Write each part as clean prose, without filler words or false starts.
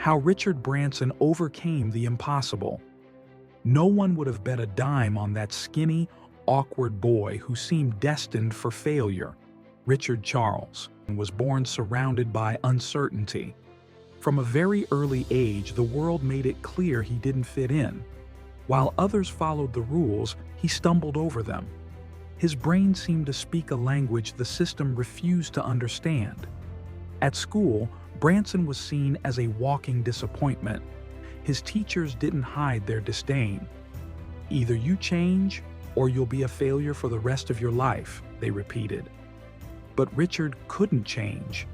How Richard Branson overcame the impossible. No one would have bet a dime on that skinny, awkward boy who seemed destined for failure. Richard Charles was born surrounded by uncertainty. From a very early age, the world made it clear he didn't fit in. While others followed the rules, he stumbled over them. His brain seemed to speak a language the system refused to understand. At school, Branson was seen as a walking disappointment. His teachers didn't hide their disdain. "Either you change, or you'll be a failure for the rest of your life," they repeated. But Richard couldn't change.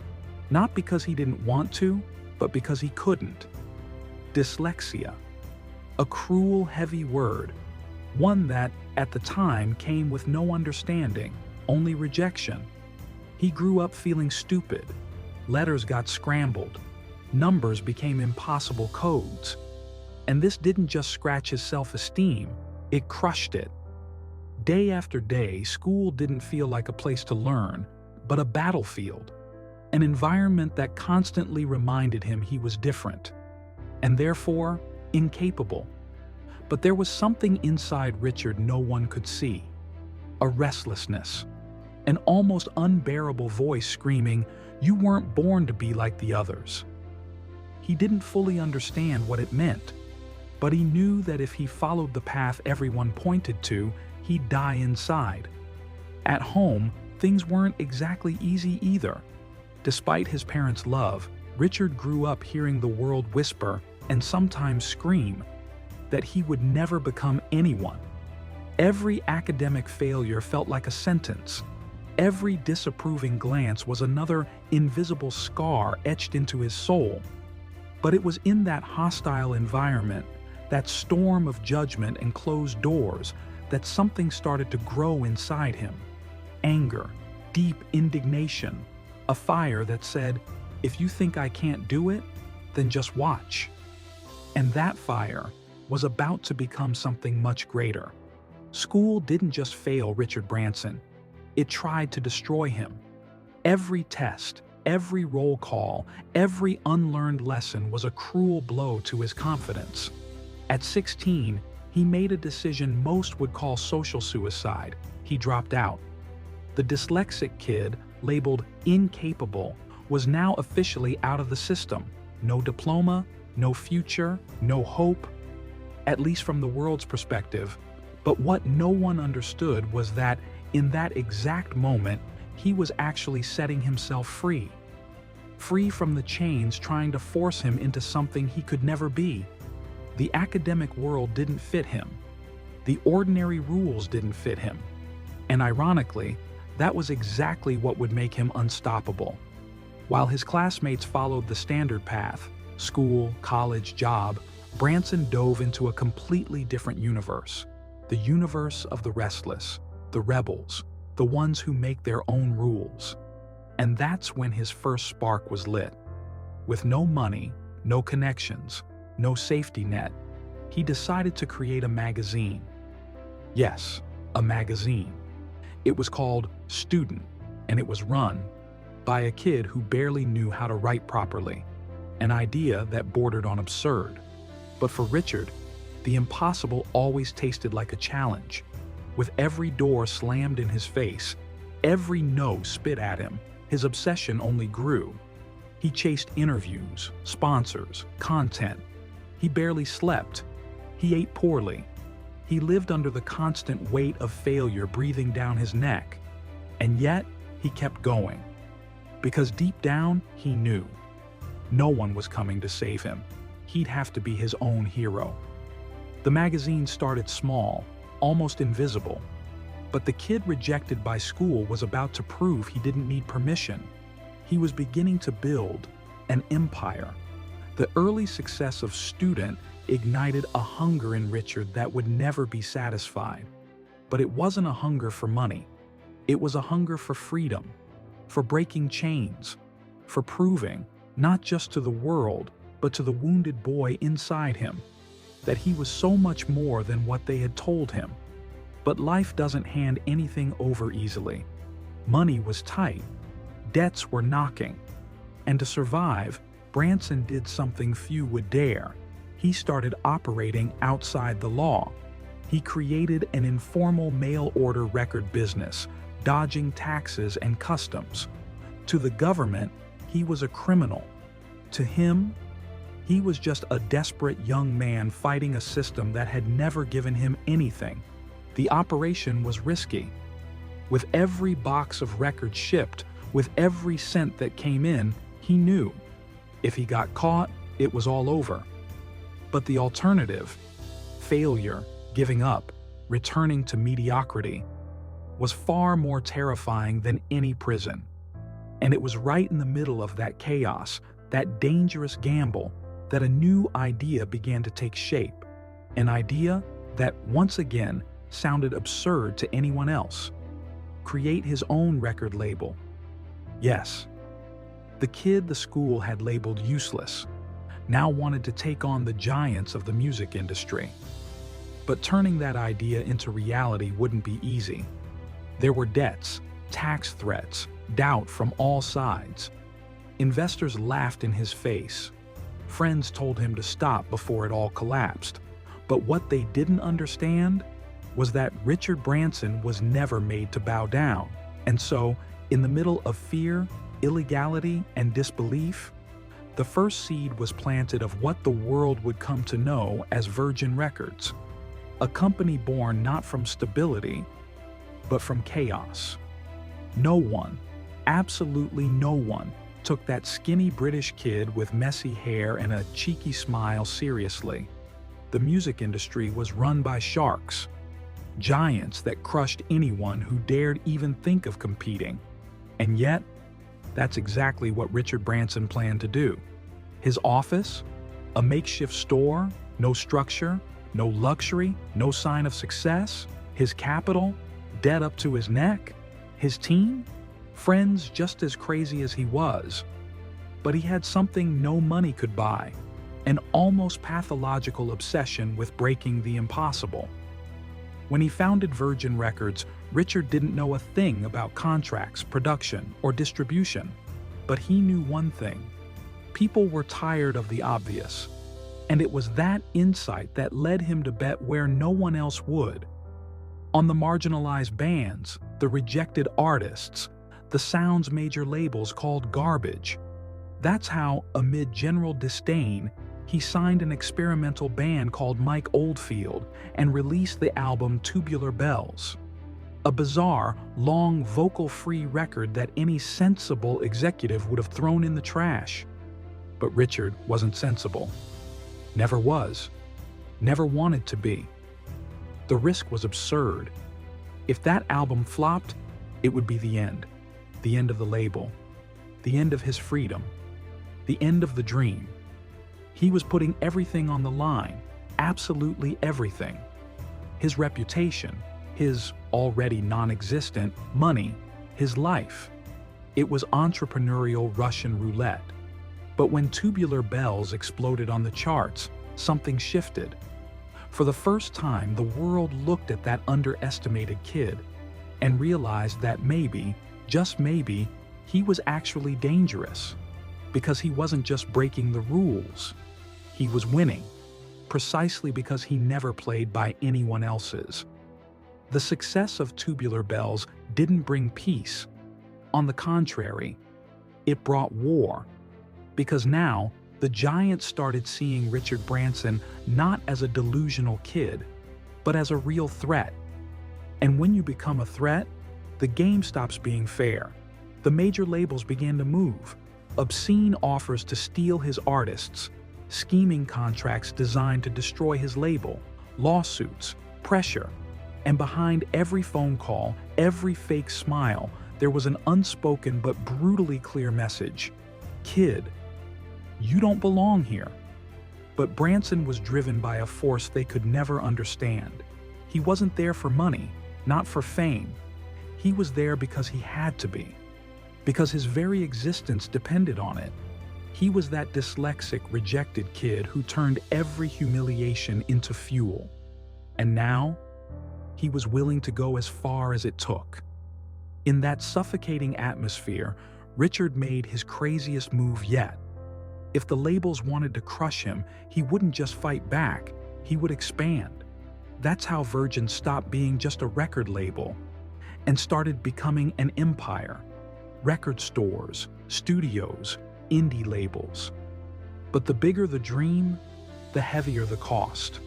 Not because he didn't want to, but because he couldn't. Dyslexia. A cruel, heavy word. One that, at the time, came with no understanding, only rejection. He grew up feeling stupid. Letters got scrambled. Numbers became impossible codes. And this didn't just scratch his self-esteem, it crushed it. Day after day, school didn't feel like a place to learn, but a battlefield. An environment that constantly reminded him he was different, and therefore incapable. But there was something inside Richard no one could see. A restlessness. An almost unbearable voice screaming, "You weren't born to be like the others." He didn't fully understand what it meant, but he knew that if he followed the path everyone pointed to, he'd die inside. At home, things weren't exactly easy either. Despite his parents' love, Richard grew up hearing the world whisper, and sometimes scream, that he would never become anyone. Every academic failure felt like a sentence. Every disapproving glance was another invisible scar etched into his soul. But it was in that hostile environment, that storm of judgment and closed doors, that something started to grow inside him. Anger, deep indignation, a fire that said, "If you think I can't do it, then just watch." And that fire was about to become something much greater. School didn't just fail Richard Branson. It tried to destroy him. Every test, every roll call, every unlearned lesson was a cruel blow to his confidence. At 16, he made a decision most would call social suicide. He dropped out. The dyslexic kid, labeled incapable, was now officially out of the system. No diploma, no future, no hope, at least from the world's perspective. But what no one understood was that in that exact moment, he was actually setting himself free. Free from the chains trying to force him into something he could never be. The academic world didn't fit him. The ordinary rules didn't fit him. And ironically, that was exactly what would make him unstoppable. While his classmates followed the standard path, school, college, job, Branson dove into a completely different universe. The universe of the restless, the rebels, the ones who make their own rules. And that's when his first spark was lit. With no money, no connections, no safety net, he decided to create a magazine. Yes, a magazine. It was called Student, and it was run by a kid who barely knew how to write properly, an idea that bordered on absurd. But for Richard, the impossible always tasted like a challenge. With every door slammed in his face, every no spit at him, his obsession only grew. He chased interviews, sponsors, content. He barely slept. He ate poorly. He lived under the constant weight of failure breathing down his neck. And yet, he kept going. Because deep down, he knew. No one was coming to save him. He'd have to be his own hero. The magazine started small, almost invisible. But the kid rejected by school was about to prove he didn't need permission. He was beginning to build an empire. The early success of Student ignited a hunger in Richard that would never be satisfied. But it wasn't a hunger for money. It was a hunger for freedom, for breaking chains, for proving, not just to the world, but to the wounded boy inside him, that he was so much more than what they had told him. But life doesn't hand anything over easily. Money was tight. Debts were knocking. And to survive, Branson did something few would dare. He started operating outside the law. He created an informal mail-order record business, dodging taxes and customs. To the government, he was a criminal. To him, he was just a desperate young man fighting a system that had never given him anything. The operation was risky. With every box of records shipped, with every cent that came in, he knew if he got caught, it was all over. But the alternative, failure, giving up, returning to mediocrity, was far more terrifying than any prison. And it was right in the middle of that chaos, that dangerous gamble, that a new idea began to take shape. An idea that, once again, sounded absurd to anyone else. Create his own record label. Yes, the kid the school had labeled useless now wanted to take on the giants of the music industry. But turning that idea into reality wouldn't be easy. There were debts, tax threats, doubt from all sides. Investors laughed in his face. Friends told him to stop before it all collapsed. But what they didn't understand was that Richard Branson was never made to bow down. And so, in the middle of fear, illegality, and disbelief, the first seed was planted of what the world would come to know as Virgin Records, a company born not from stability, but from chaos. No one, absolutely no one, took that skinny British kid with messy hair and a cheeky smile seriously. The music industry was run by sharks, giants that crushed anyone who dared even think of competing. And yet, that's exactly what Richard Branson planned to do. His office, a makeshift store, no structure, no luxury, no sign of success. His capital, debt up to his neck. His team, friends just as crazy as he was. But he had something no money could buy, an almost pathological obsession with breaking the impossible. When he founded Virgin Records, Richard didn't know a thing about contracts, production, or distribution. But he knew one thing. People were tired of the obvious. And it was that insight that led him to bet where no one else would. On the marginalized bands, the rejected artists, the sounds major labels called garbage. That's how, amid general disdain, he signed an experimental band called Mike Oldfield and released the album Tubular Bells. A bizarre, long, vocal-free record that any sensible executive would have thrown in the trash. But Richard wasn't sensible. Never was. Never wanted to be. The risk was absurd. If that album flopped, it would be the end. The end of the label. The end of his freedom. The end of the dream. He was putting everything on the line, absolutely everything. His reputation, his already non-existent money, his life. It was entrepreneurial Russian roulette. But when Tubular Bells exploded on the charts, something shifted. For the first time, the world looked at that underestimated kid and realized that maybe, just maybe, he was actually dangerous. Because he wasn't just breaking the rules. He was winning, precisely because he never played by anyone else's. The success of Tubular Bells didn't bring peace. On the contrary, it brought war. Because now, the giants started seeing Richard Branson not as a delusional kid, but as a real threat. And when you become a threat, the game stops being fair. The major labels began to move. Obscene offers to steal his artists, scheming contracts designed to destroy his label, lawsuits, pressure. And behind every phone call, every fake smile, there was an unspoken but brutally clear message. Kid, you don't belong here. But Branson was driven by a force they could never understand. He wasn't there for money, not for fame. He was there because he had to be. Because his very existence depended on it. He was that dyslexic, rejected kid who turned every humiliation into fuel. And now, he was willing to go as far as it took. In that suffocating atmosphere, Richard made his craziest move yet. If the labels wanted to crush him, he wouldn't just fight back, he would expand. That's how Virgin stopped being just a record label and started becoming an empire. Record stores, studios, indie labels. But the bigger the dream, the heavier the cost.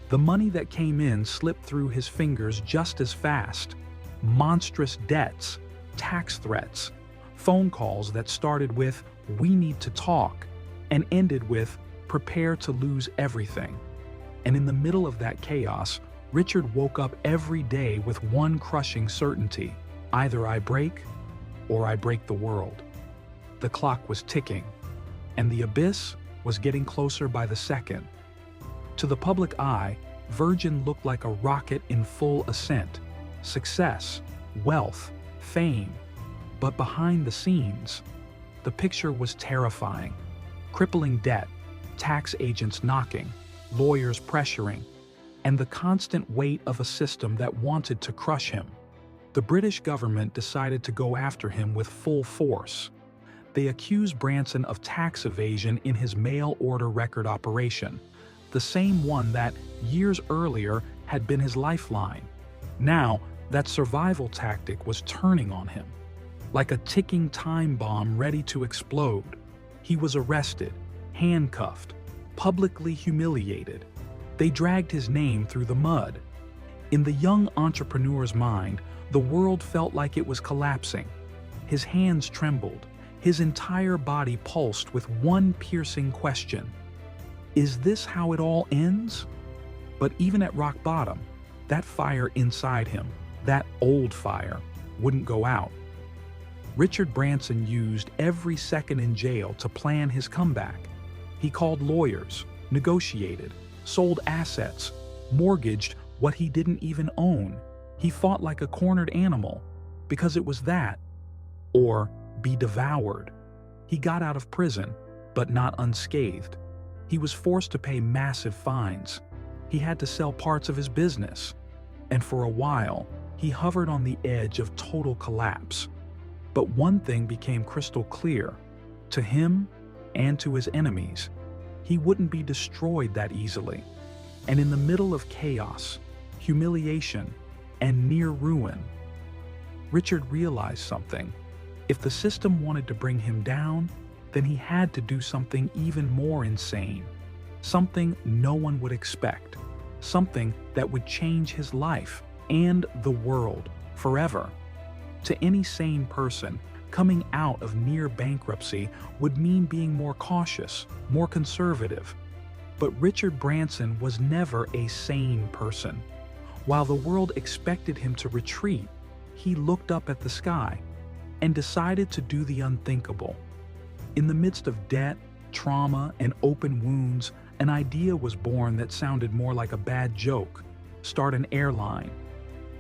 The money that came in slipped through his fingers just as fast. Monstrous debts, tax threats, phone calls that started with, "We need to talk," and ended with, "Prepare to lose everything." And in the middle of that chaos, Richard woke up every day with one crushing certainty: either I break or I break the world. The clock was ticking, and the abyss was getting closer by the second. To the public eye, Virgin looked like a rocket in full ascent. Success, wealth, fame. But behind the scenes, the picture was terrifying. Crippling debt, tax agents knocking, lawyers pressuring, and the constant weight of a system that wanted to crush him. The British government decided to go after him with full force. They accused Branson of tax evasion in his mail-order record operation, the same one that, years earlier, had been his lifeline. Now, that survival tactic was turning on him. Like a ticking time bomb ready to explode, he was arrested, handcuffed, publicly humiliated. They dragged his name through the mud. In the young entrepreneur's mind, the world felt like it was collapsing. His hands trembled. His entire body pulsed with one piercing question: is this how it all ends? But even at rock bottom, that fire inside him, that old fire, wouldn't go out. Richard Branson used every second in jail to plan his comeback. He called lawyers, negotiated, sold assets, mortgaged what he didn't even own. He fought like a cornered animal, because it was that, or be devoured. He got out of prison, but not unscathed. He was forced to pay massive fines. He had to sell parts of his business. And for a while, he hovered on the edge of total collapse. But one thing became crystal clear. To him and to his enemies, he wouldn't be destroyed that easily. And in the middle of chaos, humiliation, and near ruin, Richard realized something. If the system wanted to bring him down, then he had to do something even more insane. Something no one would expect. Something that would change his life and the world forever. To any sane person, coming out of near bankruptcy would mean being more cautious, more conservative. But Richard Branson was never a sane person. While the world expected him to retreat, he looked up at the sky and decided to do the unthinkable. In the midst of debt, trauma, and open wounds, an idea was born that sounded more like a bad joke: start an airline.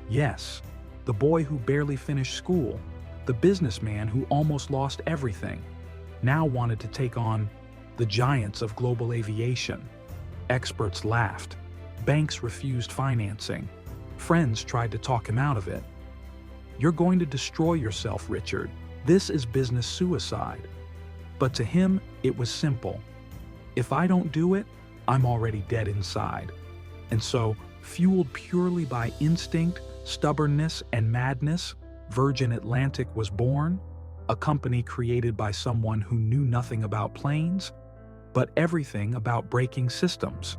Yes, the boy who barely finished school, the businessman who almost lost everything, now wanted to take on the giants of global aviation. Experts laughed. Banks refused financing. Friends tried to talk him out of it. "You're going to destroy yourself, Richard. This is business suicide." But to him, it was simple. If I don't do it, I'm already dead inside. And so, fueled purely by instinct, stubbornness, and madness, Virgin Atlantic was born, a company created by someone who knew nothing about planes, but everything about breaking systems.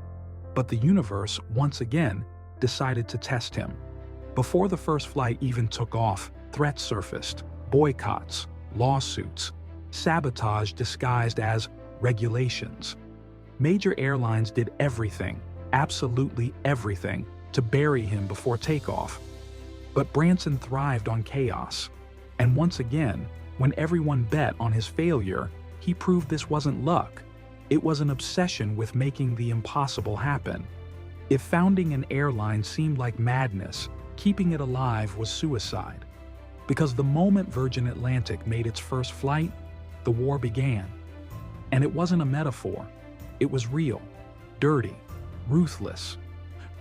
But the universe, once again, decided to test him. Before the first flight even took off, threats surfaced: boycotts, lawsuits, sabotage disguised as regulations. Major airlines did everything, absolutely everything, to bury him before takeoff. But Branson thrived on chaos. And once again, when everyone bet on his failure, he proved this wasn't luck. It was an obsession with making the impossible happen. If founding an airline seemed like madness, keeping it alive was suicide. Because the moment Virgin Atlantic made its first flight, the war began. And it wasn't a metaphor. It was real, dirty, ruthless.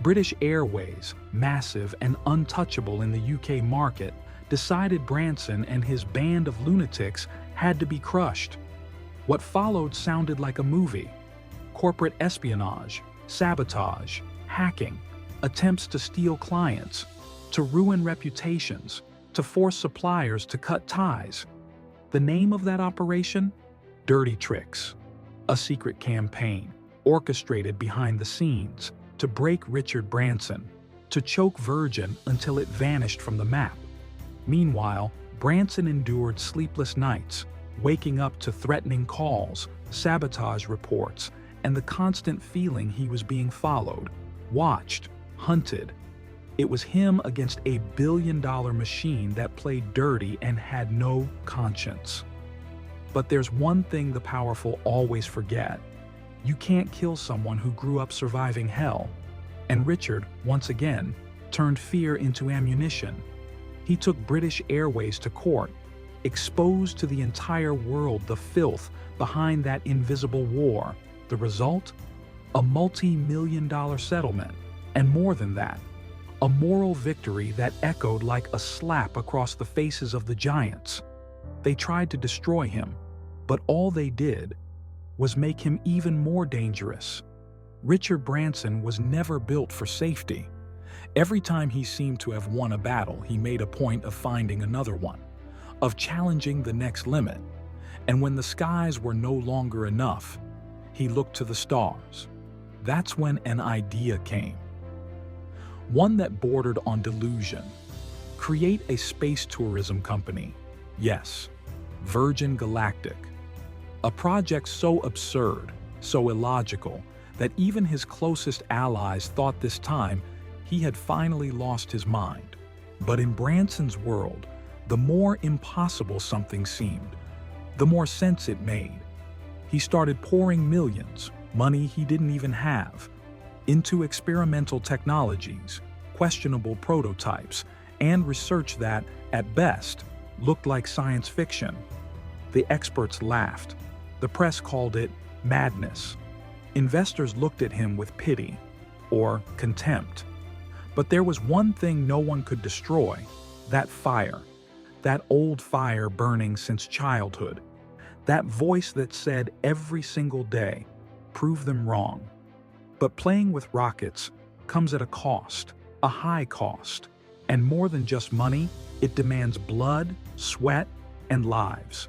British Airways, massive and untouchable in the UK market, decided Branson and his band of lunatics had to be crushed. What followed sounded like a movie. Corporate espionage, sabotage, hacking, attempts to steal clients, to ruin reputations, to force suppliers to cut ties. The name of that operation? Dirty Tricks. A secret campaign, orchestrated behind the scenes, to break Richard Branson, to choke Virgin until it vanished from the map. Meanwhile, Branson endured sleepless nights, waking up to threatening calls, sabotage reports, and the constant feeling he was being followed, watched, hunted. It was him against a billion-dollar machine that played dirty and had no conscience. But there's one thing the powerful always forget. You can't kill someone who grew up surviving hell. And Richard, once again, turned fear into ammunition. He took British Airways to court, exposed to the entire world the filth behind that invisible war. The result? A multi-million-dollar settlement. And more than that, a moral victory that echoed like a slap across the faces of the giants. They tried to destroy him, but all they did was make him even more dangerous. Richard Branson was never built for safety. Every time he seemed to have won a battle, he made a point of finding another one, of challenging the next limit. And when the skies were no longer enough, he looked to the stars. That's when an idea came. One that bordered on delusion. Create a space tourism company. Yes, Virgin Galactic. A project so absurd, so illogical, that even his closest allies thought this time he had finally lost his mind. But in Branson's world, the more impossible something seemed, the more sense it made. He started pouring millions, money he didn't even have, into experimental technologies, questionable prototypes, and research that, at best, looked like science fiction. The experts laughed. The press called it madness. Investors looked at him with pity or contempt. But there was one thing no one could destroy: that fire, that old fire burning since childhood, that voice that said every single day, prove them wrong. But playing with rockets comes at a cost, a high cost. And more than just money, it demands blood, sweat, and lives.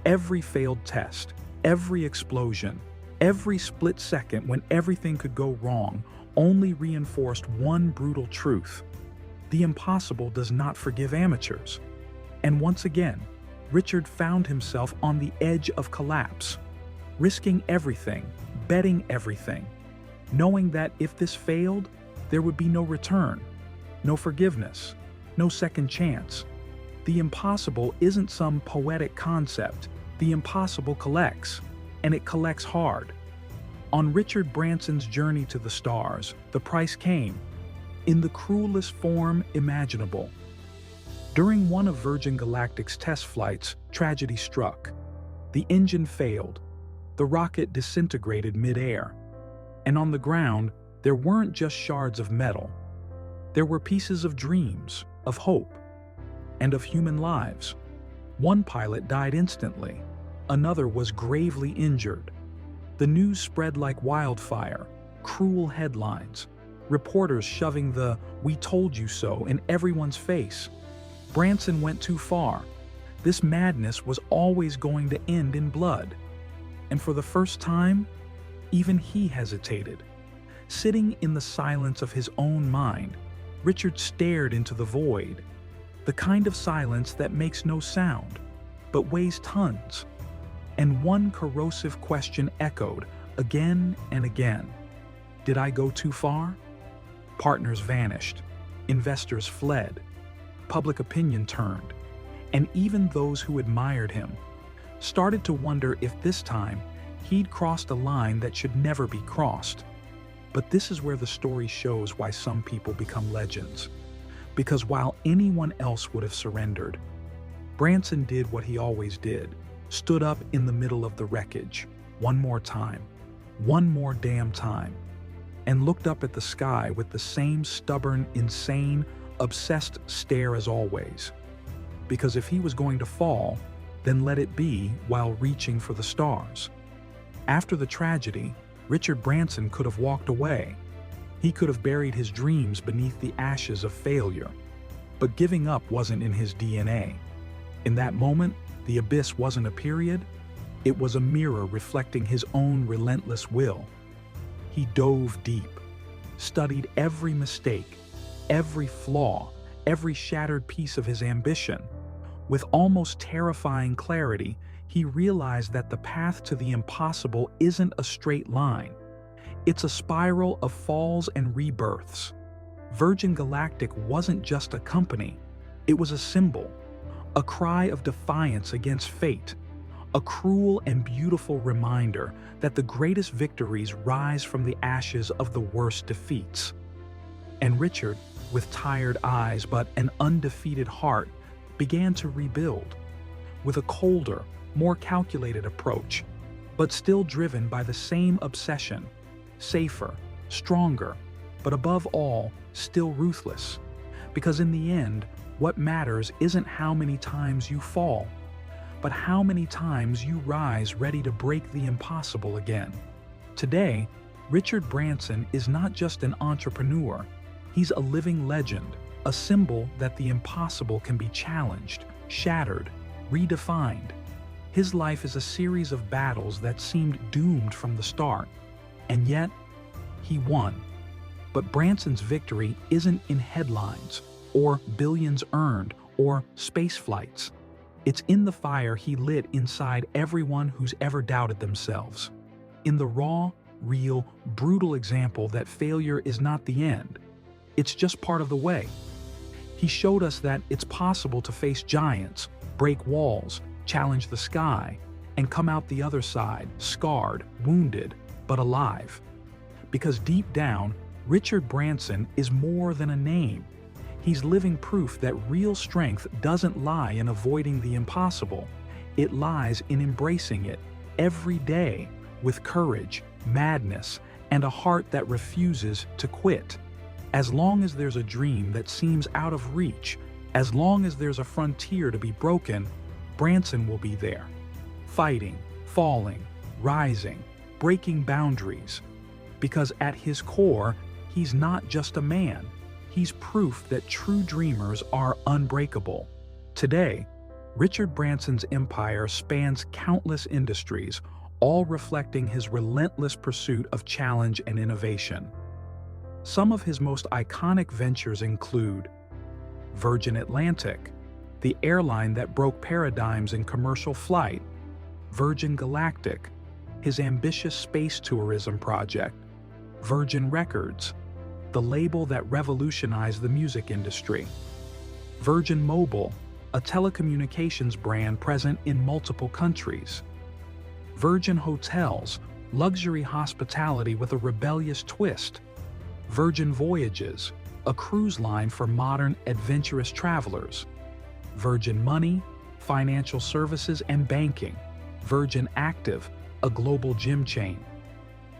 Every failed test, every explosion, every split second when everything could go wrong only reinforced one brutal truth: the impossible does not forgive amateurs. And once again, Richard found himself on the edge of collapse, risking everything, betting everything, knowing that if this failed, there would be no return, no forgiveness, no second chance. The impossible isn't some poetic concept. The impossible collects, and it collects hard. On Richard Branson's journey to the stars, the price came, in the cruelest form imaginable. During one of Virgin Galactic's test flights, tragedy struck. The engine failed. The rocket disintegrated mid-air. And on the ground, there weren't just shards of metal. There were pieces of dreams, of hope, and of human lives. One pilot died instantly. Another was gravely injured. The news spread like wildfire, cruel headlines, reporters shoving the "we told you so" in everyone's face. Branson went too far. This madness was always going to end in blood. And for the first time, even he hesitated. Sitting in the silence of his own mind, Richard stared into the void, the kind of silence that makes no sound, but weighs tons. And one corrosive question echoed again and again. Did I go too far? Partners vanished. Investors fled. Public opinion turned. And even those who admired him started to wonder if this time he'd crossed a line that should never be crossed. But this is where the story shows why some people become legends. Because while anyone else would have surrendered, Branson did what he always did: stood up in the middle of the wreckage, one more time, one more damn time, and looked up at the sky with the same stubborn, insane, obsessed stare as always. Because if he was going to fall, then let it be while reaching for the stars. After the tragedy, Richard Branson could have walked away. He could have buried his dreams beneath the ashes of failure. But giving up wasn't in his DNA. In that moment, the abyss wasn't a period, it was a mirror reflecting his own relentless will. He dove deep, studied every mistake, every flaw, every shattered piece of his ambition. With almost terrifying clarity, he realized that the path to the impossible isn't a straight line. It's a spiral of falls and rebirths. Virgin Galactic wasn't just a company, it was a symbol, a cry of defiance against fate, a cruel and beautiful reminder that the greatest victories rise from the ashes of the worst defeats. And Richard, with tired eyes but an undefeated heart, began to rebuild, with a colder, more calculated approach, but still driven by the same obsession, safer, stronger, but above all, still ruthless. Because in the end, what matters isn't how many times you fall, but how many times you rise ready to break the impossible again. Today, Richard Branson is not just an entrepreneur, he's a living legend, a symbol that the impossible can be challenged, shattered, redefined. His life is a series of battles that seemed doomed from the start, and yet, he won. But Branson's victory isn't in headlines, or billions earned, or space flights. It's in the fire he lit inside everyone who's ever doubted themselves. In the raw, real, brutal example that failure is not the end. It's just part of the way. He showed us that it's possible to face giants, break walls, challenge the sky, and come out the other side, scarred, wounded, but alive. Because deep down, Richard Branson is more than a name. He's living proof that real strength doesn't lie in avoiding the impossible. It lies in embracing it every day with courage, madness, and a heart that refuses to quit. As long as there's a dream that seems out of reach, as long as there's a frontier to be broken, Branson will be there. Fighting, falling, rising, breaking boundaries. Because at his core, he's not just a man. He's proof that true dreamers are unbreakable. Today, Richard Branson's empire spans countless industries, all reflecting his relentless pursuit of challenge and innovation. Some of his most iconic ventures include Virgin Atlantic, the airline that broke paradigms in commercial flight; Virgin Galactic, his ambitious space tourism project; Virgin Records, the label that revolutionized the music industry; Virgin Mobile, a telecommunications brand present in multiple countries; Virgin Hotels, luxury hospitality with a rebellious twist; Virgin Voyages, a cruise line for modern, adventurous travelers; Virgin Money, financial services and banking; Virgin Active, a global gym chain.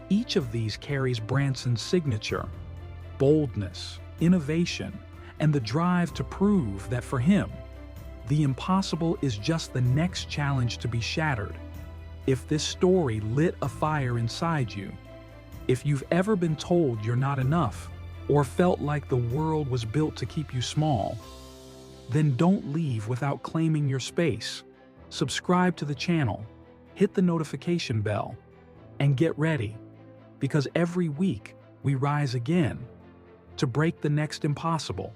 Each of these carries Branson's signature: boldness, innovation, and the drive to prove that for him, the impossible is just the next challenge to be shattered. If this story lit a fire inside you, if you've ever been told you're not enough, or felt like the world was built to keep you small, then don't leave without claiming your space. Subscribe to the channel, hit the notification bell, and get ready, because every week we rise again to break the next impossible.